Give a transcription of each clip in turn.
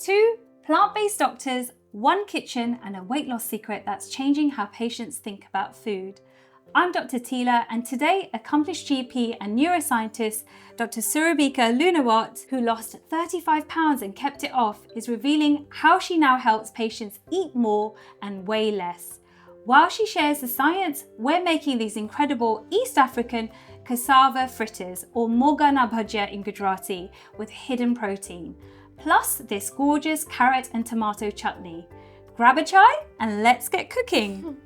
2 plant-based doctors, 1 kitchen, and a weight loss secret that's changing how patients think about food. I'm Dr. Tila, and today accomplished GP and neuroscientist Dr. Surabhika Lunawat, who lost 35 pounds and kept it off, is revealing how she now helps patients eat more and weigh less. While she shares the science, we're making these incredible East African cassava fritters, or mogo na bhajia in Gujarati, with hidden protein, plus this gorgeous carrot and tomato chutney. Grab a chai and let's get cooking.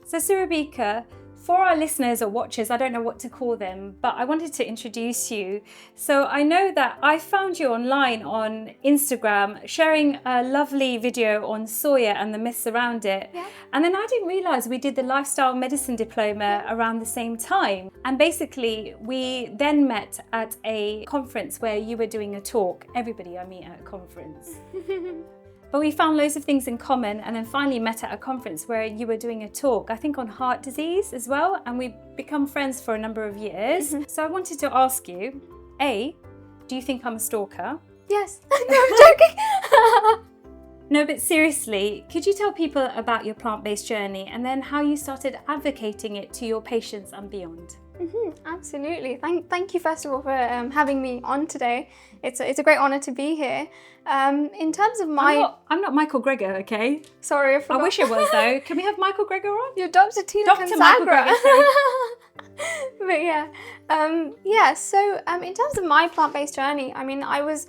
So Surabhika, for our listeners or watchers, I don't know what to call them, but I wanted to introduce you. So I know that I found you online on Instagram sharing a lovely video on soya and the myths around it. Yeah. And then I didn't realise we did the lifestyle medicine diploma around the same time. And basically we then met at a conference where you were doing a talk. Everybody I meet at a conference. But we found loads of things in common, and then finally met at a conference where you were doing a talk, I think on heart disease as well, and we've become friends for a number of years. So I wanted to ask you, A, do you think I'm a stalker? Yes. No, I'm joking. No, but seriously, could you tell people about your plant-based journey and then how you started advocating it to your patients and beyond? Absolutely. Thank you first of all for having me on today. It's a great honour to be here. In terms of my... I'm not Michael Greger, okay? Sorry, I forgot. I wish it was though. Can we have Michael Greger on? You're Dr. Tina Dr. Michael Greger, sorry. But so in terms of my plant-based journey, I mean, I was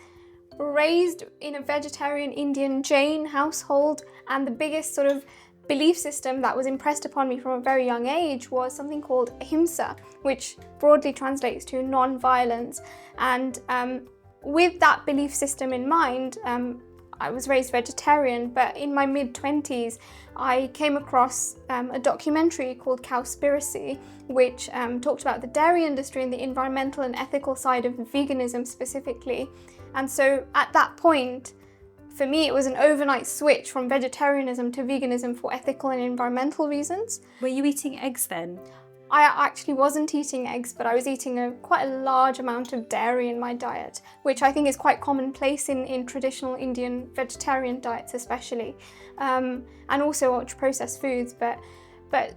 raised in a vegetarian Indian Jain household, and the biggest sort of belief system that was impressed upon me from a very young age was something called ahimsa, which broadly translates to non-violence. And with that belief system in mind, I was raised vegetarian, but in my mid-20s, I came across a documentary called Cowspiracy, which talked about the dairy industry and the environmental and ethical side of veganism specifically. And so at that point, for me, it was an overnight switch from vegetarianism to veganism for ethical and environmental reasons. Were you eating eggs then? I actually wasn't eating eggs, but I was eating quite a large amount of dairy in my diet, which I think is quite commonplace in traditional Indian vegetarian diets especially, and also ultra-processed foods.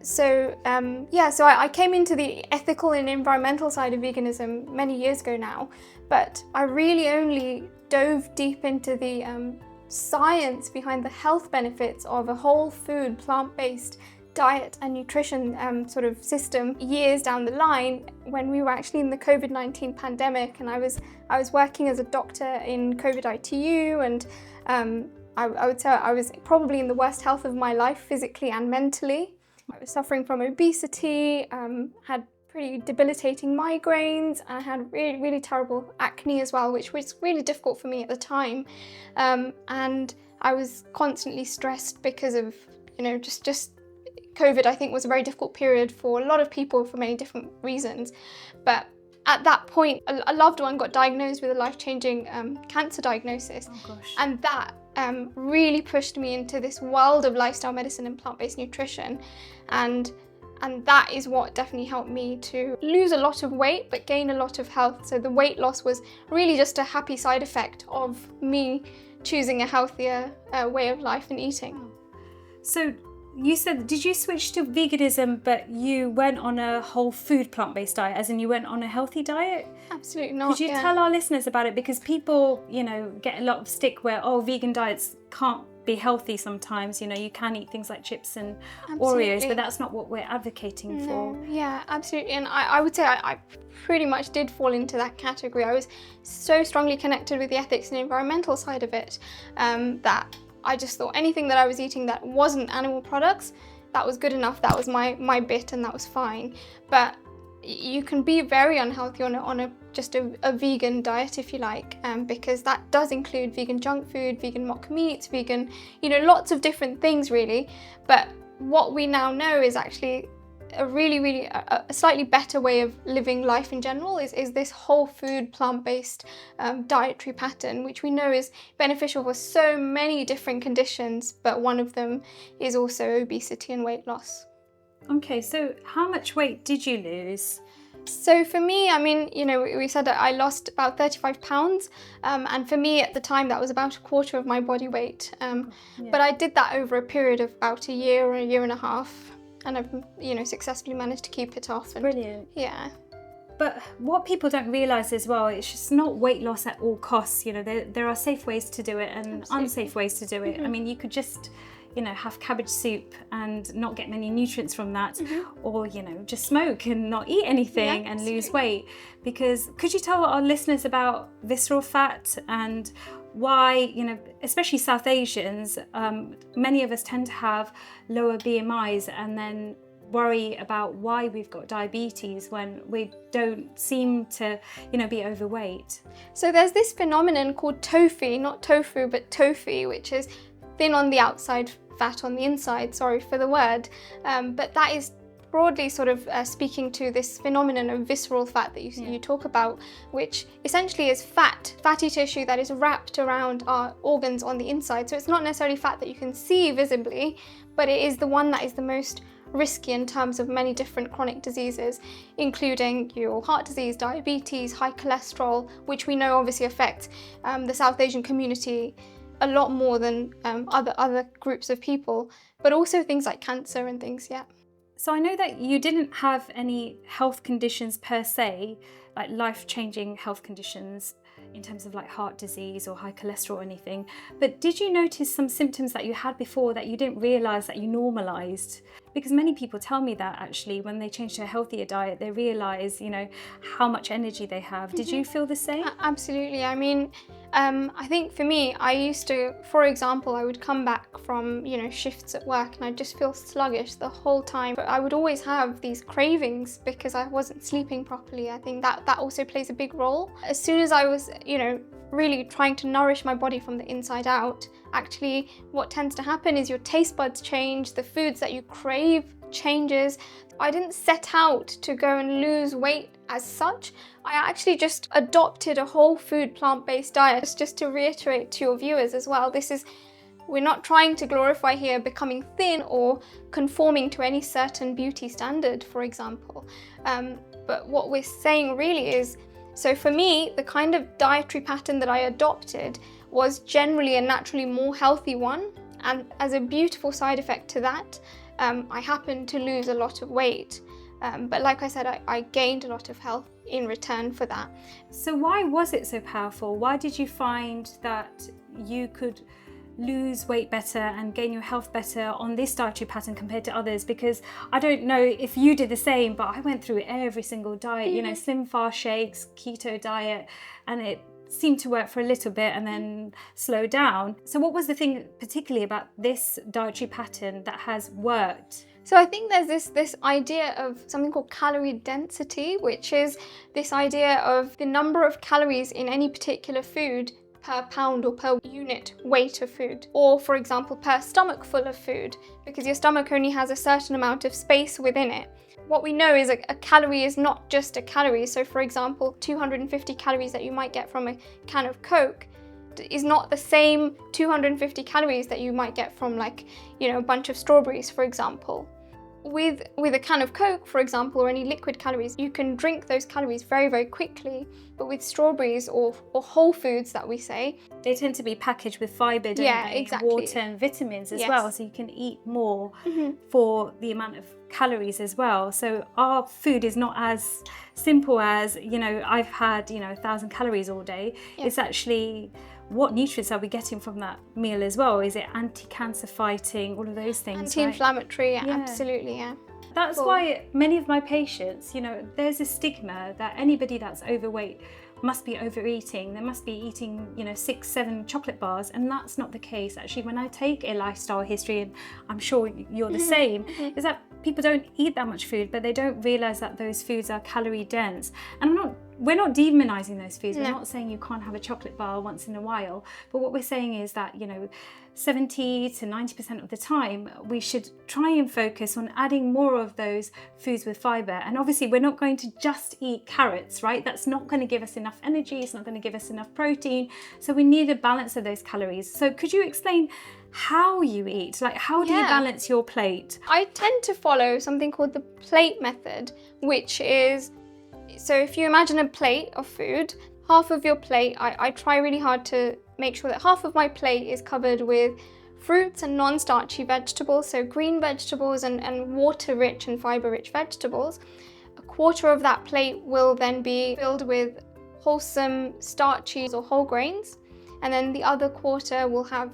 So I came into the ethical and environmental side of veganism many years ago now, but I really only dove deep into the science behind the health benefits of a whole food, plant-based diet and nutrition sort of system years down the line, when we were actually in the COVID-19 pandemic, and I was working as a doctor in COVID ITU, and I would say I was probably in the worst health of my life, physically and mentally. I was suffering from obesity, had pretty debilitating migraines, and I had really, really terrible acne as well, which was really difficult for me at the time. And I was constantly stressed because of, just COVID, I think, was a very difficult period for a lot of people for many different reasons. But at that point, a loved one got diagnosed with a life-changing cancer diagnosis. Oh, gosh. And that really pushed me into this world of lifestyle medicine and plant-based nutrition. And that is what definitely helped me to lose a lot of weight, but gain a lot of health. So the weight loss was really just a happy side effect of me choosing a healthier way of life and eating. So you said, did you switch to veganism, but you went on a whole food plant-based diet, as in you went on a healthy diet? Absolutely not. Could you tell our listeners about it? Because people, get a lot of stick where, vegan diets can't be healthy sometimes. You can eat things like chips and Oreos, but that's not what we're advocating for. Yeah, absolutely. And I would say I pretty much did fall into that category. I was so strongly connected with the ethics and environmental side of it that I just thought anything that I was eating that wasn't animal products, that was good enough. That was my bit, and that was fine. But you can be very unhealthy on just a vegan diet, if you like, because that does include vegan junk food, vegan mock meats, vegan, lots of different things really. But what we now know is actually a really a slightly better way of living life in general is this whole food plant-based dietary pattern, which we know is beneficial for so many different conditions, but one of them is also obesity and weight loss. Okay, so how much weight did you lose? So for me, I mean, you know, we said that I lost about 35 pounds, and for me at the time that was about a quarter of my body weight. But I did that over a period of about a year or a year and a half, and I've, you know, successfully managed to keep it off. And, Brilliant. yeah. But what people don't realise as well, it's just not weight loss at all costs. You know, there are safe ways to do it and unsafe ways to do it. I mean, you could just, you know, have cabbage soup and not get many nutrients from that, or, you know, just smoke and not eat anything and lose weight. Because could you tell our listeners about visceral fat and why, you know, especially South Asians, many of us tend to have lower BMIs and then worry about why we've got diabetes when we don't seem to, you know, be overweight. So there's this phenomenon called TOFI, not tofu, but TOFI, which is thin on the outside, fat on the inside, sorry for the word, but that is broadly sort of speaking to this phenomenon of visceral fat that you talk about, which essentially is fatty tissue that is wrapped around our organs on the inside. So it's not necessarily fat that you can see visibly, but it is the one that is the most risky in terms of many different chronic diseases, including your heart disease, diabetes, high cholesterol, which we know obviously affect the South Asian community a lot more than other groups of people, but also things like cancer and things, So I know that you didn't have any health conditions per se, like life-changing health conditions in terms of like heart disease or high cholesterol or anything, but did you notice some symptoms that you had before that you didn't realise that you normalised? Because many people tell me that actually when they change to a healthier diet, they realise, you know, how much energy they have. Did you feel the same? Absolutely. I mean, I think for me, I used to, for example, I would come back from, you know, shifts at work and I'd just feel sluggish the whole time. But I would always have these cravings because I wasn't sleeping properly. I think that also plays a big role. As soon as I was, you know, really trying to nourish my body from the inside out, actually what tends to happen is your taste buds change, the foods that you crave changes. I didn't set out to go and lose weight as such. I actually just adopted a whole food plant-based diet. Just to reiterate to your viewers as well, we're not trying to glorify here becoming thin or conforming to any certain beauty standard, for example. But what we're saying really is, so for me, the kind of dietary pattern that I adopted was generally a naturally more healthy one. And as a beautiful side effect to that, I happened to lose a lot of weight. But like I said, I gained a lot of health in return for that. So why was it so powerful? Why did you find that you could lose weight better and gain your health better on this dietary pattern compared to others? Because I don't know if you did the same, but I went through every single diet, you know, slim fast shakes, keto diet, and it seemed to work for a little bit and then slow down. So what was the thing particularly about this dietary pattern that has worked? So I think there's this idea of something called calorie density, which is this idea of the number of calories in any particular food per pound or per unit weight of food, or for example per stomach full of food, because your stomach only has a certain amount of space within it. What we know is a calorie is not just a calorie. So for example, 250 calories that you might get from a can of Coke is not the same 250 calories that you might get from, like, you know, a bunch of strawberries, for example. With a can of Coke, for example, or any liquid calories, you can drink those calories very, very quickly. But with strawberries or whole foods that we say, they tend to be packaged with fibre, don't they? Exactly. Water and vitamins as well, so you can eat more for the amount of calories as well. So our food is not as simple as, you know, I've had, you know, 1,000 calories all day. It's actually, what nutrients are we getting from that meal as well? Is it anti-cancer fighting, all of those things? Anti-inflammatory, absolutely, That's why many of my patients, you know, there's a stigma that anybody that's overweight must be overeating. They must be eating, you know, 6, 7 chocolate bars, and that's not the case. Actually, when I take a lifestyle history, and I'm sure you're the same, is that people don't eat that much food, but they don't realise that those foods are calorie dense. And I'm not we're not demonizing those foods. No. We're not saying you can't have a chocolate bar once in a while. But what we're saying is that, 70 to 90% of the time, we should try and focus on adding more of those foods with fiber. And obviously, we're not going to just eat carrots, right? That's not going to give us enough energy. It's not going to give us enough protein. So we need a balance of those calories. So could you explain how you eat? Like, how do you balance your plate? I tend to follow something called the plate method, which is, so if you imagine a plate of food, half of your plate, I try really hard to make sure that half of my plate is covered with fruits and non-starchy vegetables, so green vegetables and water-rich and fiber-rich vegetables. A quarter of that plate will then be filled with wholesome starchy or whole grains, and then the other quarter will have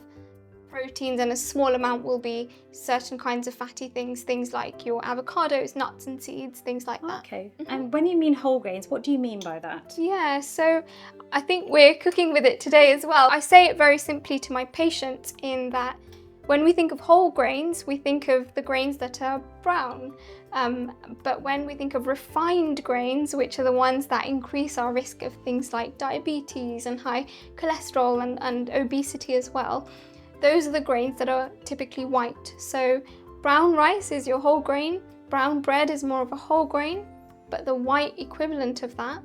proteins, and a small amount will be certain kinds of fatty things like your avocados, nuts and seeds, things like that. Okay. And when you mean whole grains, what do you mean by that? Yeah, so I think we're cooking with it today as well. I say it very simply to my patients in that when we think of whole grains, we think of the grains that are brown. But when we think of refined grains, which are the ones that increase our risk of things like diabetes and high cholesterol and obesity as well, those are the grains that are typically white. So brown rice is your whole grain, brown bread is more of a whole grain, but the white equivalent of that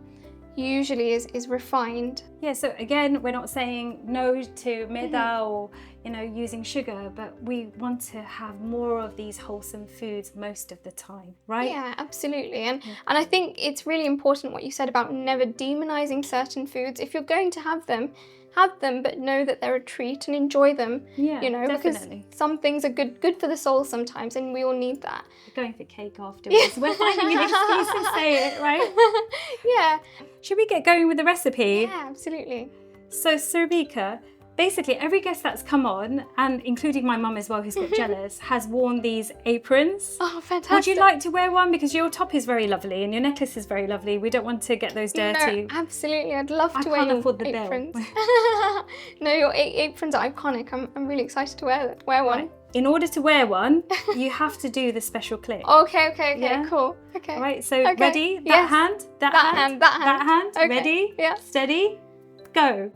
usually is refined. Yeah, so again, we're not saying no to maida or using sugar, but we want to have more of these wholesome foods most of the time, right? Yeah, absolutely. And I think it's really important what you said about never demonizing certain foods. If you're going to have them, but know that they're a treat and enjoy them. Yeah, definitely. Because some things are good for the soul sometimes, and we all need that. We're going for cake afterwards. We're finding an excuse to say it, right? Yeah. Should we get going with the recipe? Yeah, absolutely. So Surabhika, basically every guest that's come on, and including my mum as well, who's got jealous, has worn these aprons. Oh, fantastic. Would you like to wear one? Because your top is very lovely and your necklace is very lovely. We don't want to get those dirty. No, absolutely. I'd love to wear can't afford the aprons. bill. No, your aprons are iconic. I'm really excited to wear one. Right. In order to wear one, you have to do the special clip. Okay, Yeah? cool. Okay. All right, so ready? That Yes. hand, that hand. Okay. Ready? Yeah. Steady, go.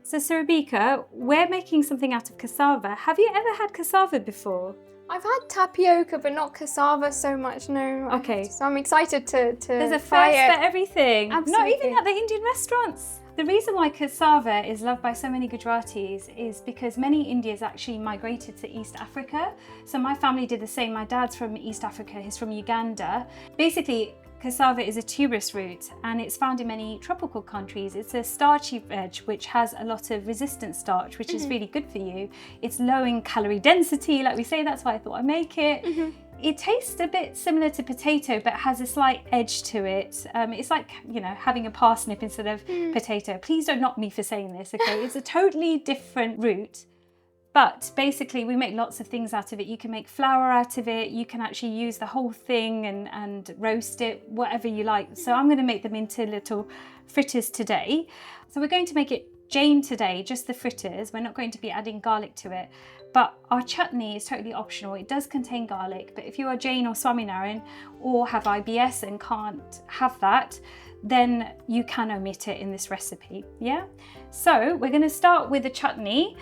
So Surabhika, we're making something out of cassava. Have you ever had cassava before? I've had tapioca, but not cassava so much, no. Okay. So I'm excited to There's a try first it. for everything. Not Absolutely. even at the Indian restaurants. The reason why cassava is loved by so many Gujaratis is because many Indians actually migrated to East Africa. So my family did the same. My dad's from East Africa, he's from Uganda. Basically, cassava is a tuberous root and it's found in many tropical countries. It's a starchy veg which has a lot of resistant starch, which is really good for you. It's low in calorie density, like we say, that's why I thought I'd make it. It tastes a bit similar to potato, but has a slight edge to it. It's like, having a parsnip instead of potato. Please don't knock me for saying this, okay? It's a totally different root. But basically, we make lots of things out of it. You can make flour out of it. You can actually use the whole thing and roast it, whatever you like. So I'm going to make them into little fritters today. So we're going to make it Jain today, just the fritters. We're not going to be adding garlic to it. But our chutney is totally optional. It does contain garlic, but if you are Jain or Swaminarayan or have IBS and can't have that, then you can omit it in this recipe, yeah? So we're going to start with the chutney.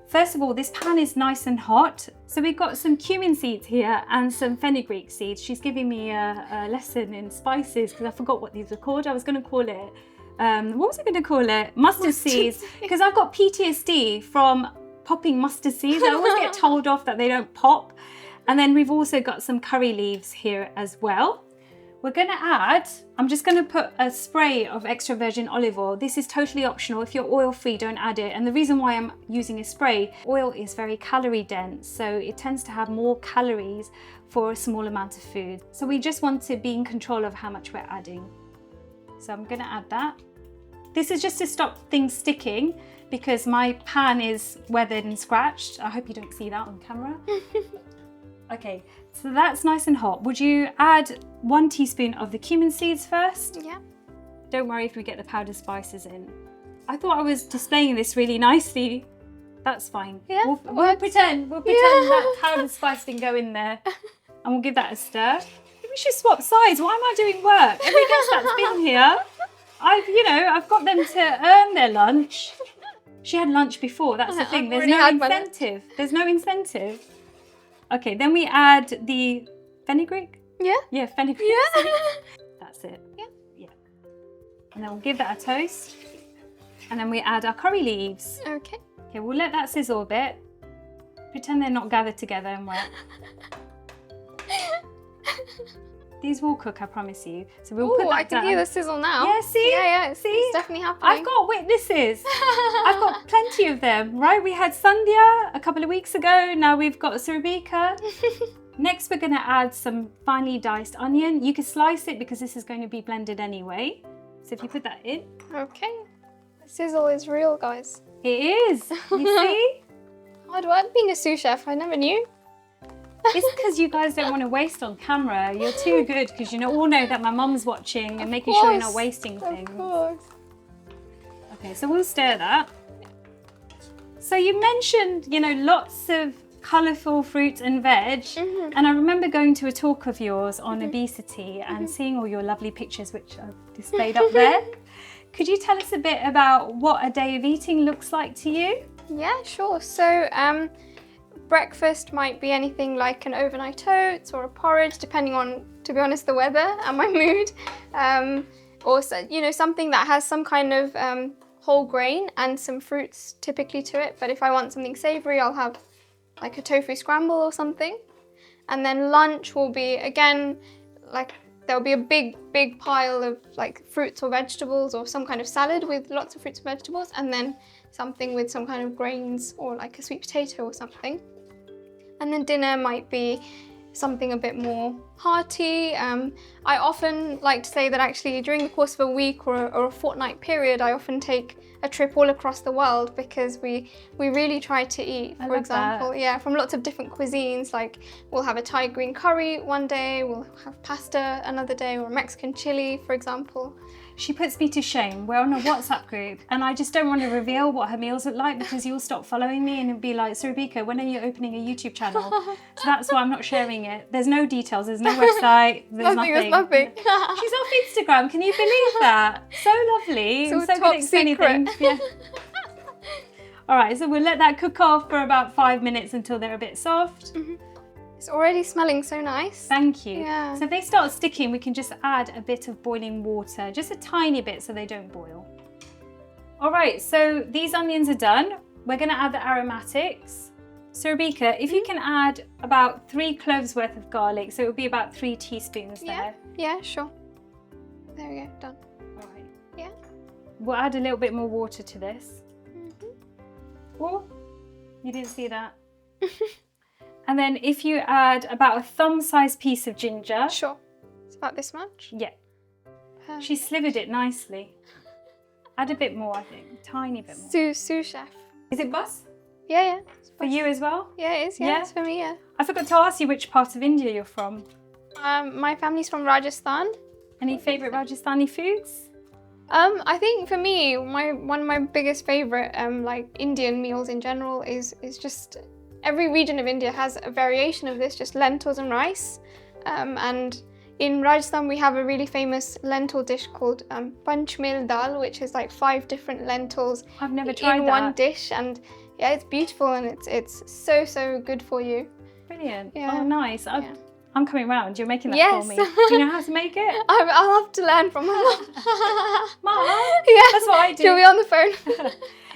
First of all, this pan is nice and hot. So we've got some cumin seeds here and some fenugreek seeds. She's giving me a lesson in spices because I forgot what these are called. I was going to call it, what was I going to call it? Mustard seeds, because I've got PTSD from popping mustard seeds. I always get told off that they don't pop. And then we've also got some curry leaves here as well. We're going to add, I'm just going to put a spray of extra virgin olive oil. This is totally optional. If you're oil free, don't add it. And the reason why I'm using a spray, oil is very calorie dense. So it tends to have more calories for a small amount of food. So we just want to be in control of how much we're adding. So I'm going to add that. This is just to stop things sticking because my pan is weathered and scratched. I hope you don't see that on camera. Okay, so that's nice and hot. Would you add 1 teaspoon of the cumin seeds first? Yeah. Don't worry if we get the powdered spices in. I thought I was displaying this really nicely. That's fine. Yeah, we'll pretend that powdered spice didn't go in there. And we'll give that a stir. We should swap sides. Why am I doing work? Every guest that's been here I've got them to earn their lunch. She had lunch before, that's the thing. There's no incentive. There's no incentive. Okay, then we add the fenugreek. Yeah? Yeah, fenugreek. Yeah. That's it. Yeah. Yeah. And then we'll give that a toast. And then we add our curry leaves. Okay. Okay, we'll let that sizzle a bit. Pretend they're not gathered together and wet. These will cook, I promise you. So we'll put that I can hear the sizzle now. Yeah, see? Yeah, See? It's definitely happening. I've got witnesses. I've got plenty of them, right? We had Sandhya a couple of weeks ago. Now we've got Surabhika. Next, we're going to add some finely diced onion. You can slice it because this is going to be blended anyway. So if you put that in. Okay. The sizzle is real, guys. It is. You see? Hard work being a sous chef. I never knew. It's because you guys don't want to waste on camera. You're too good because all know that my mum's watching and making sure you're not wasting things. Of course. Okay, so we'll stir that. So you mentioned, lots of colourful fruit and veg. Mm-hmm. And I remember going to a talk of yours on obesity and seeing all your lovely pictures, which I've displayed up there. Could you tell us a bit about what a day of eating looks like to you? Yeah, sure. So, breakfast might be anything like an overnight oats or a porridge, depending on, to be honest, the weather and my mood. Or, something that has some kind of whole grain and some fruits typically to it. But if I want something savoury, I'll have like a tofu scramble or something. And then lunch will be, again, like there'll be a big pile of like fruits or vegetables or some kind of salad with lots of fruits and vegetables. And then something with some kind of grains or like a sweet potato or something. And then dinner might be something a bit more hearty. I often like to say that actually during the course of a week or a fortnight period, I often take a trip all across the world because we really try to eat, for example, from lots of different cuisines. Like we'll have a Thai green curry one day, we'll have pasta another day, or Mexican chili, for example. She puts me to shame. We're on a WhatsApp group and I just don't want to reveal what her meals look like because you'll stop following me and it'll be like, Surabhika, when are you opening a YouTube channel? So that's why I'm not sharing it. There's no details, there's no website, there's nothing. There's nothing. She's off Instagram, can you believe that? So lovely. It's all so top good at explaining things. Yeah. All right, so we'll let that cook off for about 5 minutes until they're a bit soft. Mm-hmm. It's already smelling so nice. Thank you. Yeah. So if they start sticking, we can just add a bit of boiling water, just a tiny bit so they don't boil. All right, so these onions are done. We're going to add the aromatics. Surabhika, if you can add about 3 cloves worth of garlic, so it would be about 3 teaspoons there. Yeah, sure. There we go, done. All right. Yeah. We'll add a little bit more water to this. Mm-hmm. Oh, you didn't see that. And then if you add about a thumb-sized piece of ginger. Sure. It's about this much? Yeah. Perfect. She slivered it nicely. Add a bit more, I think. A tiny bit more. Sous chef. Is it bus? Yeah. For you as well? Yeah, it is. Yeah, it's for me, yeah. I forgot to ask you which part of India you're from. My family's from Rajasthan. Any favourite Rajasthani foods? I think for me, one of my biggest favourite like Indian meals in general is just every region of India has a variation of this, just lentils and rice. And in Rajasthan, we have a really famous lentil dish called panchmil dal, which is like 5 different lentils. I've never tried in that. one dish, and yeah, it's beautiful and it's so good for you. Brilliant. Yeah. Oh, nice. Yeah. I'm coming round. You're making that Yes. for me. Do you know how to make it? I'll have to learn from my mum. Mum? Yeah, That's what I do. she'll be on the phone.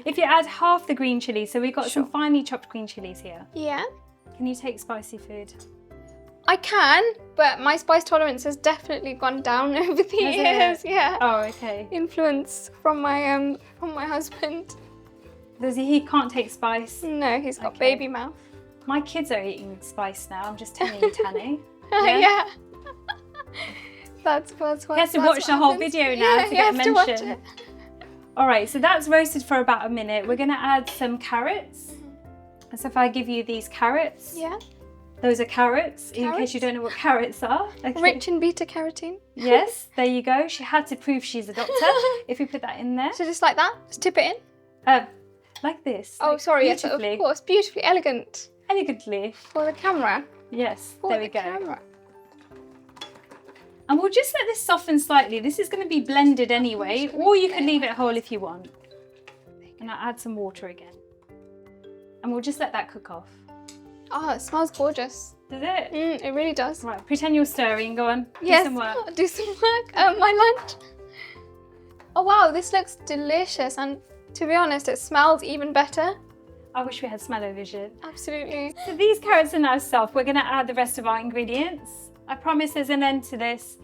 If you add half the green chilli, so we've got Sure. some finely chopped green chillies here. Yeah. Can you take spicy food? I can, but my spice tolerance has definitely gone down over the Has years. it? Yeah. Oh, okay. Influence from my husband. He can't take spice. No, he's got Okay. baby mouth. My kids are eating spice now. I'm just telling you, Tanny. Yeah. That's what. He has to watch the whole happens. video now Yeah, to you get have to watch mention. it. All right, so that's roasted for about a minute. We're going to add some carrots. So if I give you these carrots, Yeah. those are carrots, in case you don't know what carrots are. Okay. Rich in beta carotene. Yes, there you go. She had to prove she's a doctor. If we put that in there. So just like that, just tip it in. Like this. Oh, like sorry. Yes, beautifully. of course, beautifully elegant Elegantly. for the camera. Yes, For there the we go. camera. And we'll just let this soften slightly. This is going to be blended anyway, or you can leave it whole if you want. And I'll add some water again. And we'll just let that cook off. Oh, it smells gorgeous. Does it? It really does. Right, pretend you're stirring. Go on. Yes, Do some work. I'll do some work. My lunch. Oh wow, this looks delicious, and to be honest, it smells even better. I wish we had smell-o-vision. Absolutely. So these carrots are now soft. We're going to add the rest of our ingredients. I promise there's an end to this.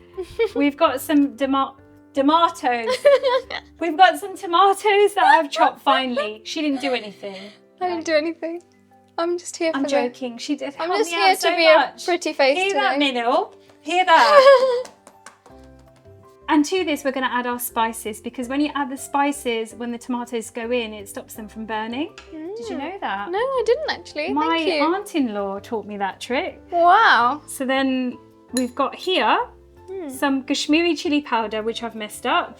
We've got some tomatoes. We've got some tomatoes that I've chopped finely. She didn't do anything. I didn't do anything. I'm just here for I'm joking. She did help I'm just me here out so to be much. a pretty face Hear today. that, Minnow? Hear that? And to this, we're going to add our spices, because when you add the spices, when the tomatoes go in, it stops them from burning. Did you know that? No, I didn't actually. My Thank you. aunt-in-law taught me that trick. Wow. So then we've got here some Kashmiri chili powder, which I've messed up,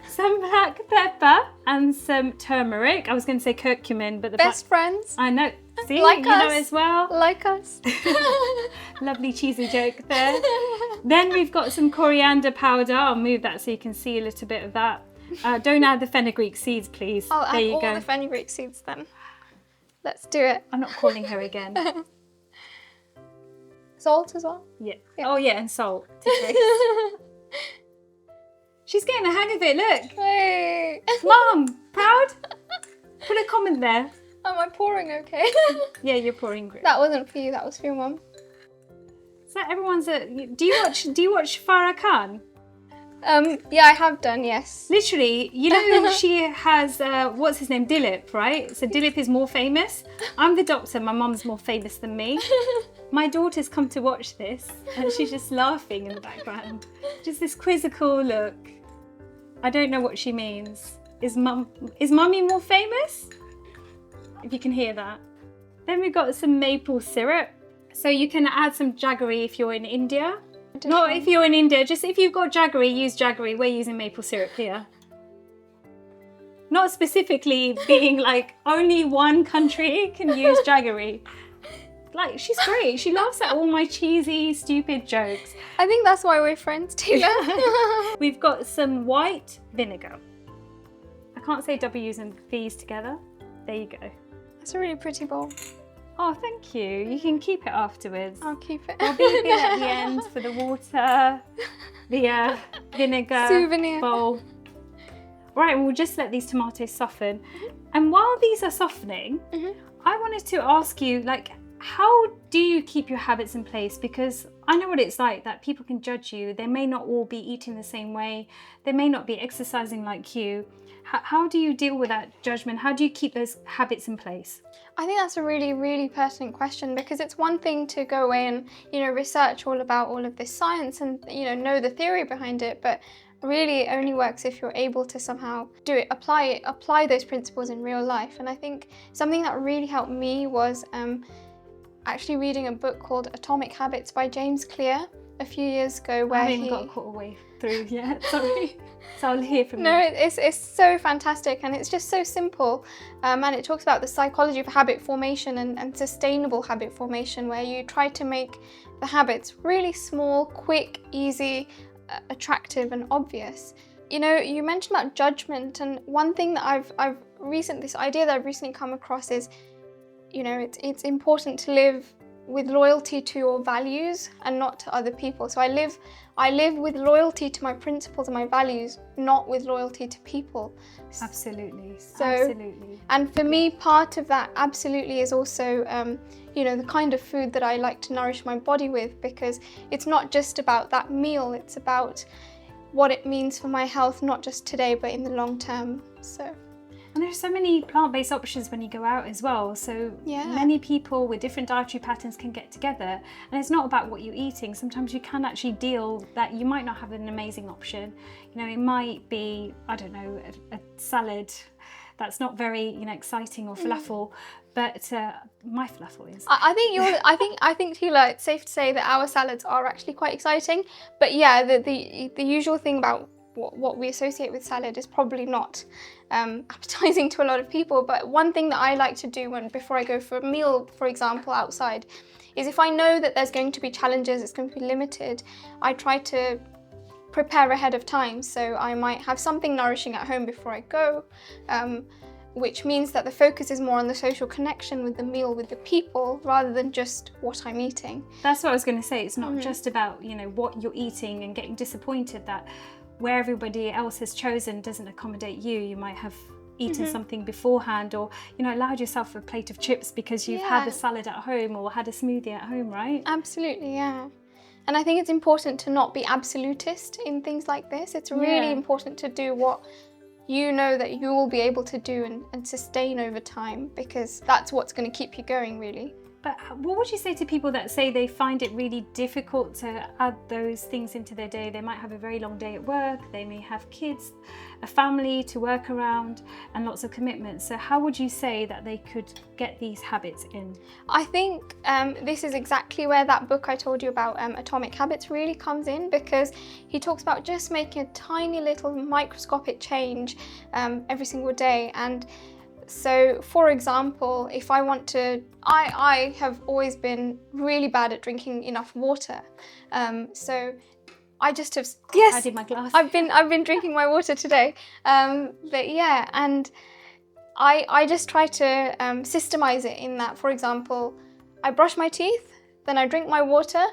some black pepper and some turmeric. I was going to say curcumin, but the Best friends. I know. See, Like you know us. as well. Like us. Lovely cheesy joke there. Then we've got some coriander powder. I'll move that so you can see a little bit of that. Don't add the fenugreek seeds, please. I'll there add you all go. the fenugreek seeds then. Let's do it. I'm not calling her again. Salt as well. Yeah. Oh yeah, and salt. To taste. She's getting the hang of it. Look, Hey. Mum, proud? Put a comment there. Am I pouring okay? Yeah, you're pouring grit. That wasn't for you, that was for your mum. So everyone's do you watch Farah Khan? Yeah, I have done, yes. Literally, you know she has what's his name, Dilip, right? So Dilip is more famous. I'm the doctor, my mum's more famous than me. My daughter's come to watch this and she's just laughing in the background. Just this quizzical look. I don't know what she means. Is mummy more famous? If you can hear that. Then we've got some maple syrup. So you can add some jaggery if you're in India. Not if you're in India, just if you've got jaggery, use jaggery. We're using maple syrup here. Not specifically being like only one country can use jaggery. Like, she's great. She laughs at all my cheesy, stupid jokes. I think that's why we're friends, Tina. We've got some white vinegar. I can't say W's and V's together. There you go. That's a really pretty bowl. Oh, thank you. You can keep it afterwards. I'll keep it. I'll be here at the end for the water, the vinegar Souvenir. bowl. Right, we'll just let these tomatoes soften. And while these are softening, I wanted to ask you, like, how do you keep your habits in place? Because I know what it's like, that people can judge you. They may not all be eating the same way. They may not be exercising like you. How do you deal with that judgment? How do you keep those habits in place? I think that's a really, really pertinent question, because it's one thing to go away and, research all about all of this science and, know the theory behind it, but really it only works if you're able to somehow do it, apply those principles in real life. And I think something that really helped me was actually reading a book called Atomic Habits by James Clear a few years ago, where I haven't got a quarter way through yet, sorry. So I'll hear from you. No, it's so fantastic, and it's just so simple. And it talks about the psychology of habit formation and sustainable habit formation, where you try to make the habits really small, quick, easy, attractive and obvious. You mentioned about judgment, and one thing that this idea that I've recently come across is, it's important to live with loyalty to your values and not to other people. So I live with loyalty to my principles and my values, not with loyalty to people. Absolutely. So, absolutely. And for me, part of that absolutely is also, the kind of food that I like to nourish my body with, because it's not just about that meal, it's about what it means for my health, not just today, but in the long term. So. And there's so many plant-based options when you go out as well. So many people with different dietary patterns can get together. And it's not about what you're eating. Sometimes you can actually deal that you might not have an amazing option. It might be, I don't know, a salad that's not very, exciting, or falafel. But my falafel is. I think Tila, it's safe to say that our salads are actually quite exciting. But yeah, the usual thing about what we associate with salad is probably not appetizing to a lot of people. But one thing that I like to do before I go for a meal, for example, outside, is if I know that there's going to be challenges, it's going to be limited, I try to prepare ahead of time. So I might have something nourishing at home before I go, which means that the focus is more on the social connection with the meal, with the people, rather than just what I'm eating. That's what I was going to say. It's not just about, you know, what you're eating and getting disappointed that where everybody else has chosen doesn't accommodate you. You might have eaten something beforehand, or, you know, allowed yourself a plate of chips because you've had a salad at home or had a smoothie at home, right? Absolutely, yeah. And I think it's important to not be absolutist in things like this. It's really important to do what you know that you will be able to do and sustain over time, because that's what's going to keep you going, really. But what would you say to people that say they find it really difficult to add those things into their day? They might have a very long day at work, they may have kids, a family to work around, and lots of commitments. So how would you say that they could get these habits in? I think this is exactly where that book I told you about, Atomic Habits, really comes in, because he talks about just making a tiny little microscopic change every single day. And so, for example, if I want to, I have always been really bad at drinking enough water. So I just have, I did my glass. I've been drinking my water today. But yeah, and I just try to systemize it in that, for example, I brush my teeth, then I drink my water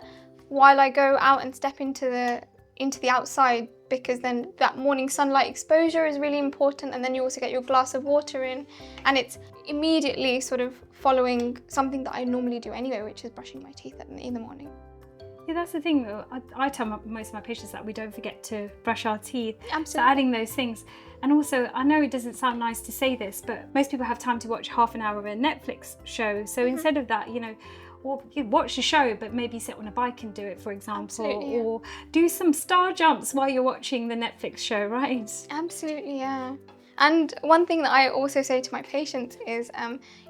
while I go out and step into the outside, because then that morning sunlight exposure is really important, and then you also get your glass of water in, and it's immediately sort of following something that I normally do anyway, which is brushing my teeth in the morning. Yeah, that's the thing though. I tell most of my patients that we don't forget to brush our teeth. Absolutely. So adding those things. And also, I know it doesn't sound nice to say this, but most people have time to watch half an hour of a Netflix show. So instead of that, you know, or you watch the show, but maybe sit on a bike and do it, for example, or do some star jumps while you're watching the Netflix show, right? Absolutely, yeah. And one thing that I also say to my patients is,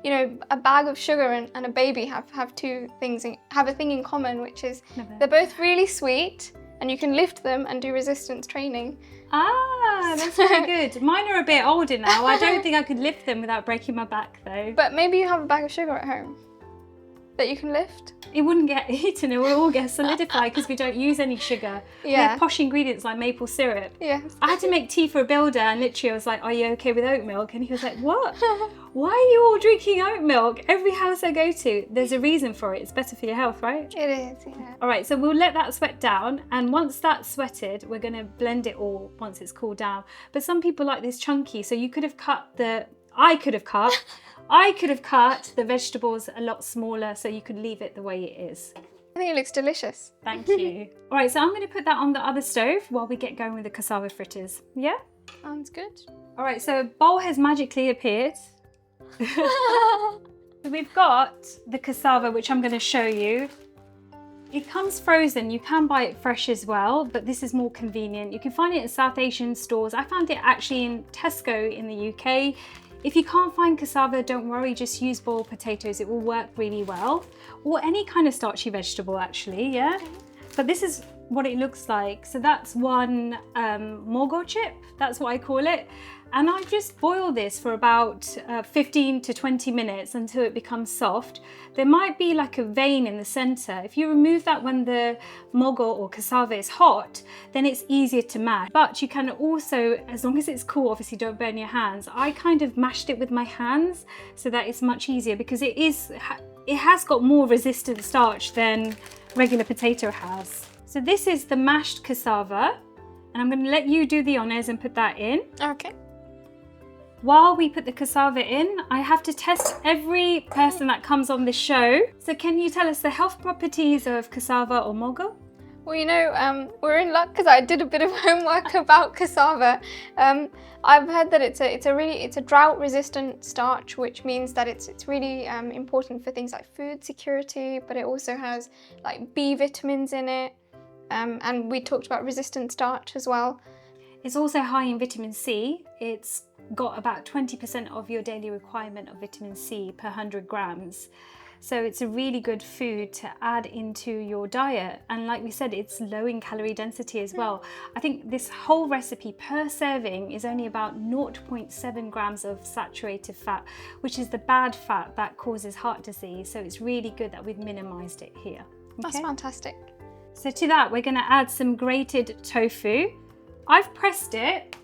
you know, a bag of sugar and a baby have two things, have a thing in common, which is they're both really sweet, and you can lift them and do resistance training. Ah, that's very good. Mine are a bit older now. I don't think I could lift them without breaking my back though. But maybe you have a bag of sugar at home that you can lift. It wouldn't get eaten, it will all get solidified because we don't use any sugar. We have posh ingredients like maple syrup. Yes. I had to make tea for a builder, and literally I was like, are you okay with oat milk? And he was like, what? Why are you all drinking oat milk? Every house I go to, there's a reason for it. It's better for your health, right? It is, yeah. All right, so we'll let that sweat down, and once that's sweated, we're going to blend it all once it's cooled down. But some people like this chunky, so you could have I could have cut the vegetables a lot smaller, so you could leave it the way it is. I think it looks delicious. Thank you. All right, so I'm going to put that on the other stove while we get going with the cassava fritters. Yeah? Sounds good. All right, so a bowl has magically appeared. We've got the cassava, which I'm going to show you. It comes frozen. You can buy it fresh as well, but this is more convenient. You can find it in South Asian stores. I found it actually in Tesco in the UK. If you can't find cassava, don't worry, just use boiled potatoes. It will work really well. Or any kind of starchy vegetable actually, yeah? But this is what it looks like. So that's one mogo chip, that's what I call it. And I just boil this for about 15 to 20 minutes until it becomes soft. There might be like a vein in the center. If you remove that when the mogo or cassava is hot, then it's easier to mash. But you can also, as long as it's cool, obviously don't burn your hands. I kind of mashed it with my hands so that it's much easier, because it has got more resistant starch than regular potato has. So this is the mashed cassava, and I'm going to let you do the honors and put that in. Okay. While we put the cassava in, I have to test every person that comes on the show. So can you tell us the health properties of cassava or mogo? Well, you know, we're in luck because I did a bit of homework about cassava. I've heard that it's a drought-resistant starch, which means that it's really important for things like food security, but it also has like B vitamins in it, and we talked about resistant starch as well. It's also high in vitamin C. It's got about 20% of your daily requirement of vitamin C per 100 grams. So it's a really good food to add into your diet. And like we said, it's low in calorie density as well. I think this whole recipe per serving is only about 0.7 grams of saturated fat, which is the bad fat that causes heart disease. So it's really good that we've minimized it here. Okay? That's fantastic. So to that, we're going to add some grated tofu. I've pressed it.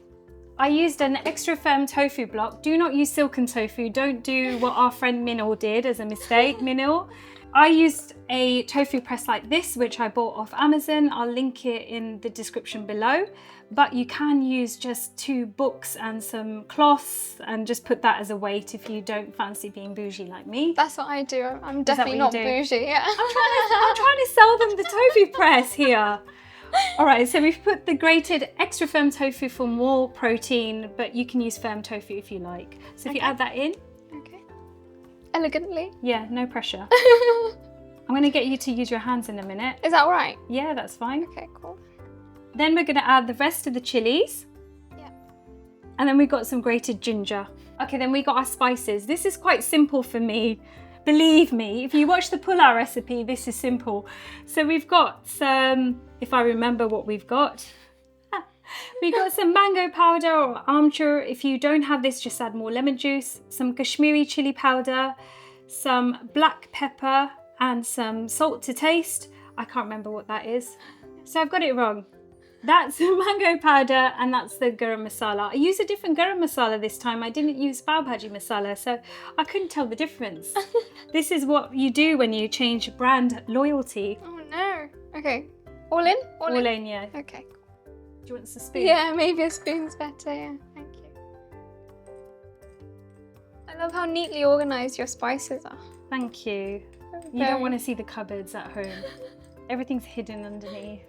I used an extra firm tofu block. Do not use silken tofu. Don't do what our friend Minil did as a mistake, Minil. I used a tofu press like this, which I bought off Amazon. I'll link it in the description below. But you can use just 2 books and some cloths and just put that as a weight if you don't fancy being bougie like me. That's what I do. I'm definitely not bougie. Yeah. I'm trying to sell them the tofu press here. All right, so we've put the grated extra firm tofu for more protein, but you can use firm tofu if you like. So if you add that in. Okay. Elegantly. Yeah, no pressure. I'm going to get you to use your hands in a minute. Is that all right? Yeah, that's fine. Okay, cool. Then we're going to add the rest of the chilies. Yeah. And then we've got some grated ginger. Okay, then we got our spices. This is quite simple for me. Believe me, if you watch the pulao recipe, this is simple. So we've got some, if I remember what we've got. We've got some mango powder or amchur. If you don't have this, just add more lemon juice. Some Kashmiri chili powder, some black pepper, and some salt to taste. I can't remember what that is. So I've got it wrong. That's mango powder and that's the garam masala. I used a different garam masala this time. I didn't use pav bhaji masala, so I couldn't tell the difference. This is what you do when you change brand loyalty. Oh no. Okay. All in? All in, yeah. Okay. Do you want a spoon? Yeah, maybe a spoon's better, yeah. Thank you. I love how neatly organised your spices are. Thank you. You don't want to see the cupboards at home. Everything's hidden underneath.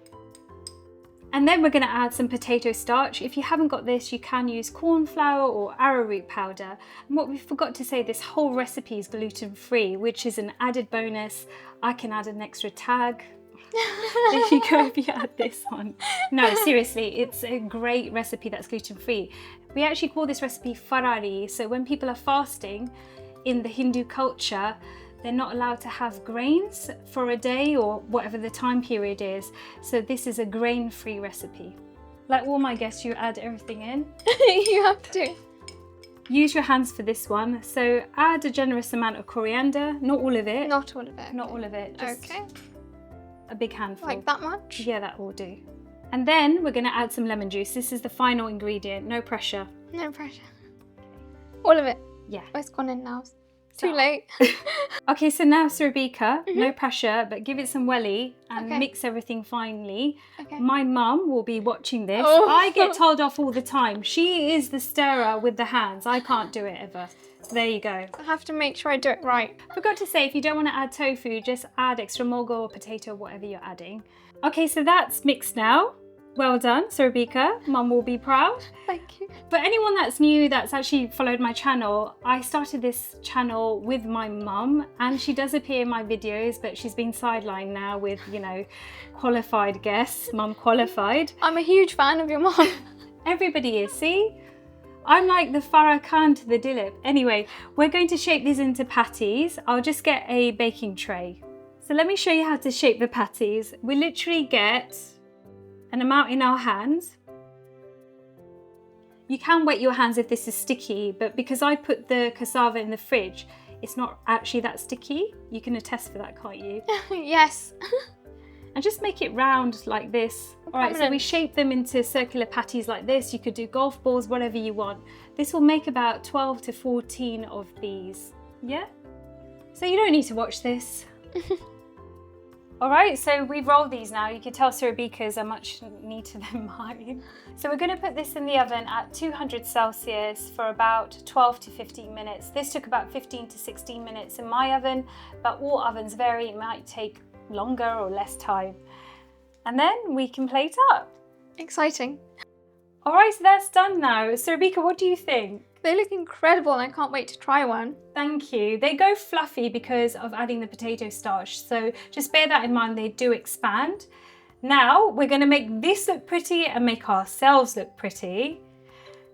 And then we're going to add some potato starch. If you haven't got this, you can use corn flour or arrowroot powder. And what we forgot to say, this whole recipe is gluten-free, which is an added bonus. I can add an extra tag. There you go if you add this on. No, seriously, it's a great recipe that's gluten-free. We actually call this recipe farari. So when people are fasting in the Hindu culture, they're not allowed to have grains for a day or whatever the time period is. So this is a grain-free recipe. Like all my guests, you add everything in. You have to. Use your hands for this one. So add a generous amount of coriander, not all of it. Not all of it. Not all of it. Just okay. A big handful. Like that much? Yeah, that will do. And then we're going to add some lemon juice. This is the final ingredient. No pressure. No pressure. All of it? Yeah. Oh, it's gone in now. Too late. Okay, so now Surabhika, no pressure, but give it some welly and mix everything finely. Okay. My mum will be watching this. Oh. I get told off all the time. She is the stirrer with the hands. I can't do it ever. So there you go. I have to make sure I do it right. Forgot to say, if you don't want to add tofu, just add extra mogo or potato, whatever you're adding. Okay, so that's mixed now. Well done, Surabhika. Mum will be proud. Thank you. For anyone that's new, that's actually followed my channel, I started this channel with my mum and she does appear in my videos, but she's been sidelined now with, you know, qualified guests, mum qualified. I'm a huge fan of your mum. Everybody is, see? I'm like the Farah Khan to the Dilip. Anyway, we're going to shape these into patties. I'll just get a baking tray. So let me show you how to shape the patties. We literally get an amount in our hands. You can wet your hands if this is sticky, but because I put the cassava in the fridge, it's not actually that sticky. You can attest for that, can't you? Yes. And just make it round like this. All right, so we shape them into circular patties like this. You could do golf balls, whatever you want. This will make about 12 to 14 of these. Yeah? So you don't need to watch this. All right, so we've rolled these now. You can tell Surabhika's are much neater than mine. So we're going to put this in the oven at 200 Celsius for about 12 to 15 minutes. This took about 15 to 16 minutes in my oven, but all ovens vary. It might take longer or less time. And then we can plate up. Exciting. All right, so that's done now. Surabhika, what do you think? They look incredible and I can't wait to try one. Thank you. They go fluffy because of adding the potato starch. So just bear that in mind, they do expand. Now we're going to make this look pretty and make ourselves look pretty.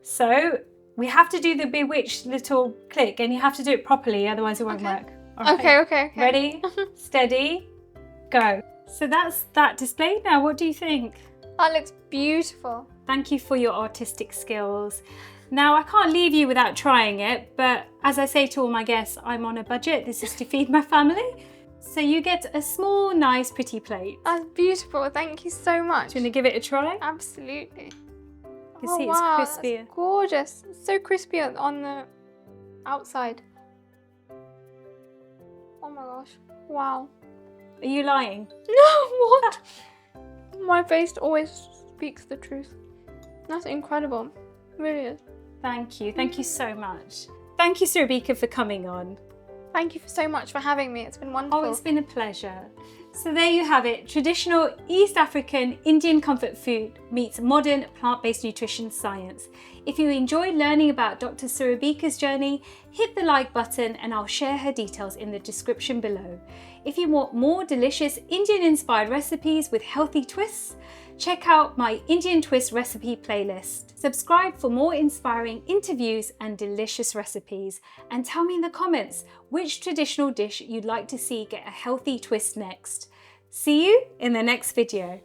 So we have to do the bewitched little click and you have to do it properly, otherwise it won't work. All right. Okay. Ready, steady, go. So that's that displayed now. What do you think? That looks beautiful. Thank you for your artistic skills. Now, I can't leave you without trying it, but as I say to all my guests, I'm on a budget. This is to feed my family. So you get a small, nice, pretty plate. That's beautiful. Thank you so much. Do you want to give it a try? Absolutely. You can see it's crispy. That's gorgeous. It's so crispy on the outside. Oh my gosh. Wow. Are you lying? No, what? My face always speaks the truth. That's incredible. It really is. Thank you. Thank you so much. Thank you, Surabhika, for coming on. Thank you so much for having me. It's been wonderful. Oh, it's been a pleasure. So there you have it. Traditional East African Indian comfort food meets modern plant-based nutrition science. If you enjoyed learning about Dr. Surabhika's journey, hit the like button and I'll share her details in the description below. If you want more delicious Indian-inspired recipes with healthy twists, check out my Indian Twist recipe playlist. Subscribe for more inspiring interviews and delicious recipes. And tell me in the comments which traditional dish you'd like to see get a healthy twist next. See you in the next video.